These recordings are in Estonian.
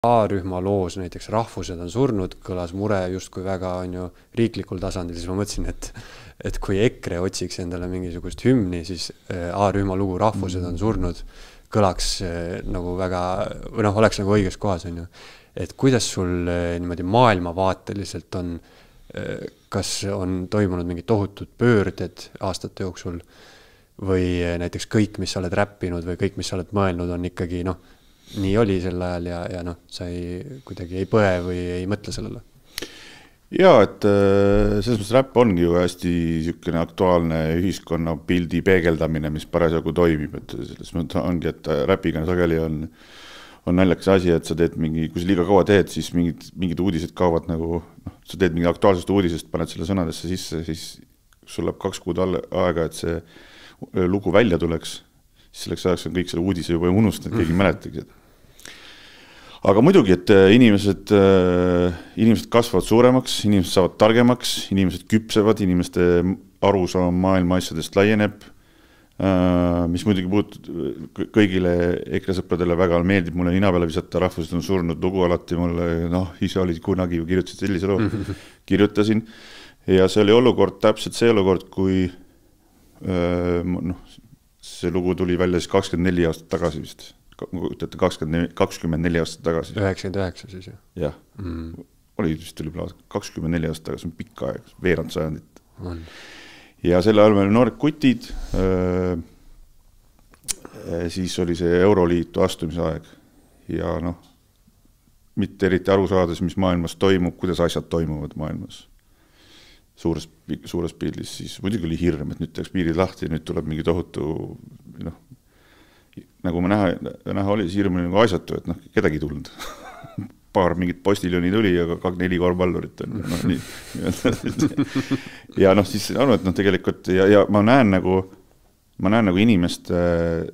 A-rühma loos näiteks rahvused on surnud, kõlas mure justkui väga on ju riiklikul tasandil, siis ma mõtlesin, et kui EKRE otsiks endale mingisugust hümni, siis A-rühma lugu rahvused on surnud, kõlaks nagu väga, või noh, oleks nagu õiges kohas on ju. Et kuidas sul niimoodi maailmavaateliselt on, kas on toimunud mingid tohutud pöörded aastate jooksul või näiteks kõik, mis sa oled räppinud või kõik, mis sa oled mõelnud, on ikkagi noh, nii oli sel ajal ja noh, sa kuidagi ei põe või ei mõtle sellele? Jaa, et selles mõttes räpp ongi ju hästi niisugune aktuaalne ühiskonna pildi peegeldamine, mis parasjagu toimib, et selles mõttes ongi, et räpiga sageli on naljakas asi, et sa teed kui sa liiga kaua teed, siis mingid uudised kaovad nagu, sa teed mingi aktuaalsest uudisest, paned selle sõnadesse sisse, siis sul läheb 2 kuud aega, et see lugu välja tuleks, siis selleks ajaks on kõik selle uudise juba unustanud, keegi mäletagi. Aga muidugi, et inimesed kasvavad suuremaks, inimesed saavad targemaks, inimesed küpsevad, inimeste arusaam maailma asjadest laieneb, mis muidugi kõigile EKRE sõpradele väga meeldib, mulle nina peale visata, rahvused on surnud lugu alati mulle, ise oli kunagi ju kirjutasid sellise loo, kirjutasin ja see oli olukord, täpselt see olukord, kui see lugu tuli välja siis 24 aastat tagasi vist. 24 aastat tagasi. 99 siis ju? Jah, oli vist tuli 24 aastat tagasi, on pikka aeg, veerand sajandit. Ja selle ajal meil noored kutid, siis oli see Euroliitu astumise aeg ja mitte eriti aru saades, mis maailmas toimub, kuidas asjad toimuvad maailmas. Suures pildis, siis muidugi oli hirm, et nüüd teeks piirid lahti ja nüüd tuleb mingi tohutu, nagu me näha oli, siis hirm oli nagu asjatu, et kedagi ei tulnud. Paar mingit postiljoni tuli ja 4 korvpallurit on. Ja siis et tegelikult, ja ma näen nagu inimest,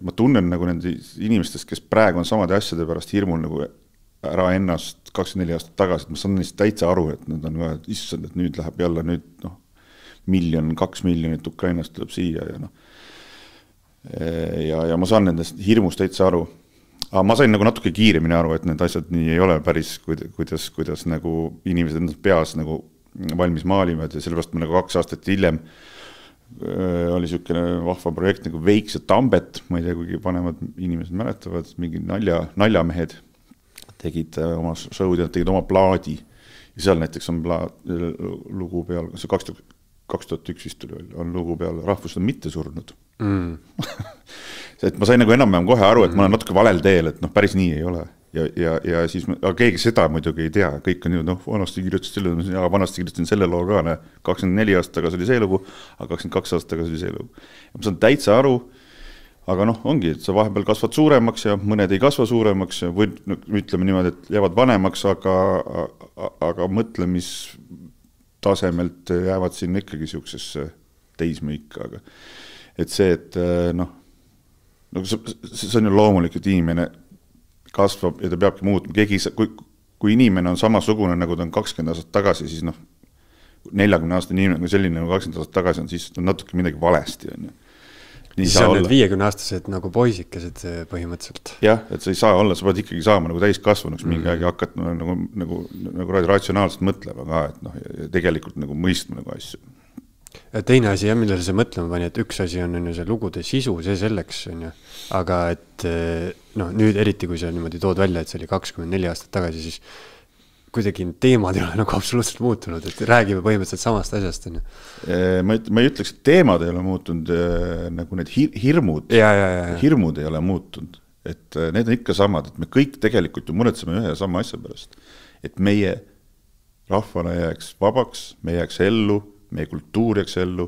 ma tunnen nagu nende inimestest, kes praegu on samade asjade pärast hirmul nagu ära ennast 24 aastat tagasi, et ma saan neist täitsa aru, et nad on issand, et nüüd läheb jälle 1 miljon, 2 miljonit Ukrainast tuleb siia ja ma saan nendest hirmust täitsa aru. Aga ma sain nagu natuke kiiremini aru, et need asjad nii ei ole päris, kuidas nagu inimesed endast peas nagu valmis maalivad ja sellepärast ma nagu 2 aastat hiljem oli niisugune vahva projekt nagu Veiks ja Tambet, ma ei tea, kuigi vanemad inimesed mäletavad, mingi naljamehed tegid oma show'd ja tegid oma plaadi ja seal näiteks on lugu peal, see 2001 vist tuli, on lugu peal Rahvused on mitte surnud. Et ma sain nagu enam-vähem kohe aru, et ma olen natuke valel teel, et päris nii ei ole ja siis aga keegi seda muidugi ei tea, kõik on ju, vanasti kirjutasin selle loo ka, 24 aastat tagasi oli see lugu, aga 22 aastat tagasi oli see lugu. Ja ma saan täitsa aru, aga ongi, et sa vahepeal kasvad suuremaks ja mõned ei kasva suuremaks ja või ütleme niimoodi, et jäävad vanemaks, aga mõtlemistasemelt jäävad siin ikkagi siuksesse teismõikka, aga et see, et see on ju loomulik, et inimene kasvab ja ta peabki muutma. Kui inimene on samasugune, nagu ta on 20 aastat tagasi, siis 40 aastane inimene, kui selline nagu 20 aastat tagasi on, siis on natuke midagi valesti. See on need 50-aastased nagu poisikesed põhimõtteliselt. Jah, et sa ei saa olla, sa pead ikkagi saama nagu täiskasvanuks mingi aeg ja hakkad nagu ratsionaalselt mõtlema ka, et tegelikult nagu mõistma nagu asju. Ja teine asi, millele see mõtlema pani, et üks asi on see lugude sisu, see selleks, aga et nüüd eriti, kui sa niimoodi tood välja, et see oli 24 aastat tagasi, siis kuidagi teemad ei ole nagu absoluutselt muutunud, et räägime põhimõtteliselt samast asjast. Ma ei ütleks, et teemad ei ole muutunud, nagu need hirmud ei ole muutunud, et need on ikka samad, et me kõik tegelikult ju muretseme ühe ja sama asja pärast, et meie rahvana jääks vabaks, me jääks ellu, meie kultuur jääks ellu,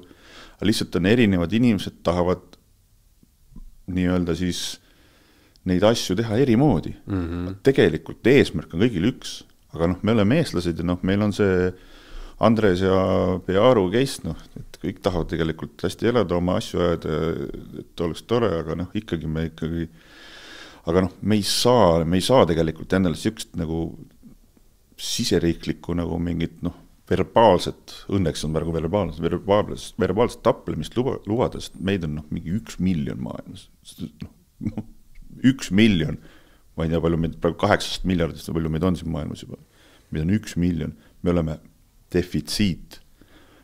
aga lihtsalt on erinevad inimesed tahavad nii-öelda siis neid asju teha eri moodi. Tegelikult eesmärk on kõigil üks, aga me oleme eestlased ja meil on see Andres ja Pearu case, et kõik tahavad tegelikult hästi elada oma asju ajada, et oleks tore, aga ikkagi aga me ei saa tegelikult endale siukest nagu siseriiklikku nagu mingit verbaalset, õnneks on praegu verbaalset taplemist lubades, meid on mingi 1 miljon maailmas. 1 miljon. ma ei tea, palju meid praegu 8 miljardist, palju meid on siin maailmas juba. Meid on 1 miljon, me oleme defitsiit.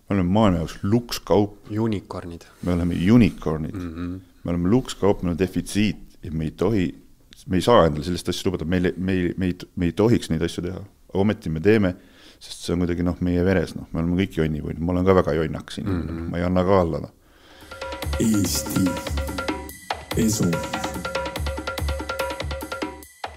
Me oleme maailma jaoks lukskaup. Unicornid. Me oleme unicornid. Me oleme lukskaup, me oleme defitsiit ja me ei saa endale sellist asja lubada, me ei tohiks neid asju teha. Ometi me teeme, sest see on kuidagi meie veres, me oleme kõik jonnivõid, ma olen ka väga jonnaks inimene, ma ei anna ka alla. Eesti Esu.